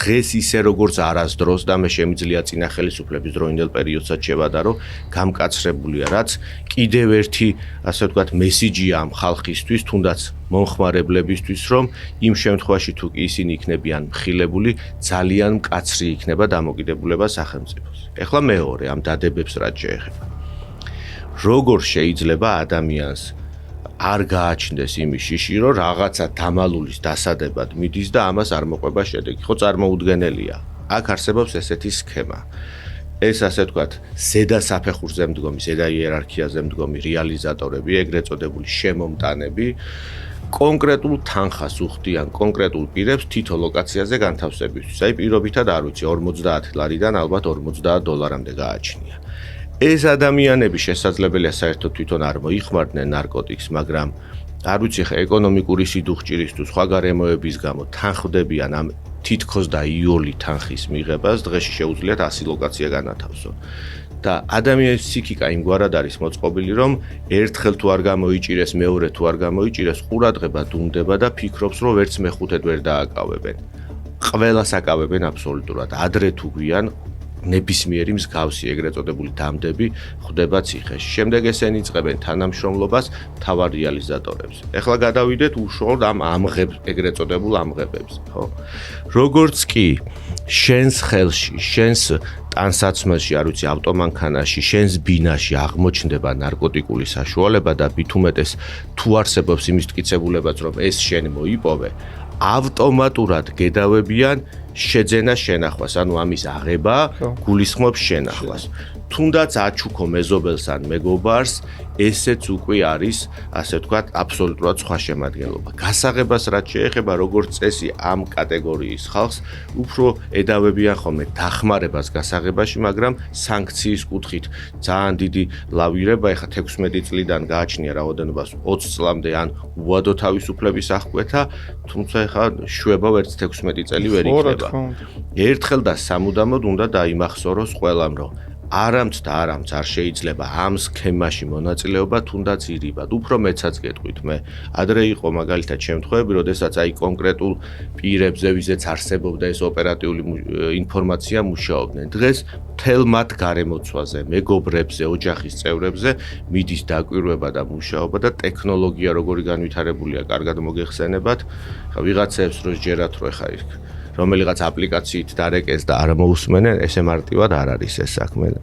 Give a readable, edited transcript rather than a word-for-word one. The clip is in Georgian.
დღეს ისე როგორც არასდროს და მე შემიძლია წინა ხელისუფლების დროინდელ პერიოდსაც შევადარო, გამკაცრებულია, რაც კიდევ ერთი, ასე ვთქვათ, მესიჯია ამ ხალხისთვის, თუნდაც მომხმარებლებისთვის, რომ იმ შემთხვევაში თუ კი ისინი იქნებიან მხილებული, ძალიან მკაცრი იქნება დამოკიდებულება სახელმწიფოს. ეხლა მეორე ამ დადებებს რაც შეეხება. როგორ შეიძლება ადამიანს არ გააჩნდეს იმის შიში, რომ რაღაცა დამალულის დასადებად მიდის და ამას არ მოყვება შედეგი. ხო, წარმოუდგენელია. აქ არსებობს ესეთი სქემა. ეს ასე ვთქვათ, ზედა საფეხურზე მდგომი, ზედა იერარქიაზე მდგომი რეალიზატორები, ეგრეთ წოდებული შემომტანები, კონკრეტულ თანხას უხდიან კონკრეტულ პირებს თითო ლოკაციაზე განთავსებისთვის. აი პირობითად არ ვიცი 50 ლარიდან ალბათ $50-მდე გააჩნია. ეს ადამიანები შესაძლებელია საერთოდ თვითონ არ მოიხმარდნენ ნარკოტიკს, მაგრამ არ ვიცი ხა ეკონომიკური სიდუხჭირის თუ სხვა გარემოების გამო თანხდებიან ამ თითქოს და იოლი თანხის მიღებას, დღეში შეუძლიათ 100 ლოკაცია განათავსონ. და ადამიანის ფსიქიკა იმგვარად არის მოწყობილი, რომ ერთხელ თუ არ გამოიჭირეს, მეორე თუ არ გამოიჭირეს, ყურადღება დუმდება და ფიქრობს, რომ ვერც მეხუთედ ვერ დააკავებენ. ყველას აკავებენ აბსოლუტურად. ადრე თუ გვიან ნებისმიერი მსგავსი ეგრეთ წოდებული დამდები ხდება ციხეში. შემდეგ ესენი იწყებენ თანამშრომლობას მთავარ რეალიზატორებს. ეხლა გადავიდეთ უშუალოდ ამ ამღებს, ეგრეთ წოდებულ ამღებებს, ხო? როგორც კი შენს ხელში, შენს ტანსაცმელში, არ ვიცი, ავტომანქანაში, შენს ბინაში აღმოჩნდება ნარკოტიკული საშუალება და მithumetes თუ არსებობს იმის მტკიცებულებაც, რომ ეს შენ მოიპოვე, ავტომატურად გედავებიან შეძენა შენახვას, ანუ ამის აღება გულისხმობს შენახვას. თუნდაც აჩუქო მეზობელს ან მეგობარს, ესეც უკვე არის, ასე ვთქვათ, აბსოლუტურად სხვა შემადგენლობა. გასაღებას რაც შეეხება როგორც წესი ამ კატეგორიის ხალხს, უფრო ედავებიან ხოლმე დახმარებას გასაღებაში, მაგრამ სანქციის კუთხით ძალიან დიდი ლავირება, ეხა 16 წლიდან გააჩნია რაოდენობას 20 წლამდე ან უადო თავისუფლების აღკვეთა, თუმცა ეხა შვება ვერც 16 წელი ვერ იქნება. ერთხელ და სამუდამოდ უნდა დაიმახსოვროს ყველამ, რომ არამც და არამც არ შეიძლება ამ სქემაში მონაწილეობა თუნდაც ირიბად. უფრო მეცაც გეტყვით მე. ადრე იყო მაგალითად შემთხვევები, როდესაც აი კონკრეტულ პირებზე, ვიზეც არსებობდა ეს ოპერატიული ინფორმაცია მუშაობდნენ. დღეს მთელ მათ გარემოცვაზე, მეგობრებზე, ოჯახის წევრებზე მიდის დაკვირვება და მუშაობა და ტექნოლოგია როგორი განვითარებულია, კარგად მოგეხსენებათ. ვიღაცებს რო სჯერათ, რომ ეხა რომელიღაც აპლიკაციით დარეკეს და არ მოусმენენ, ესე მარტივად არ არის ეს საქმე.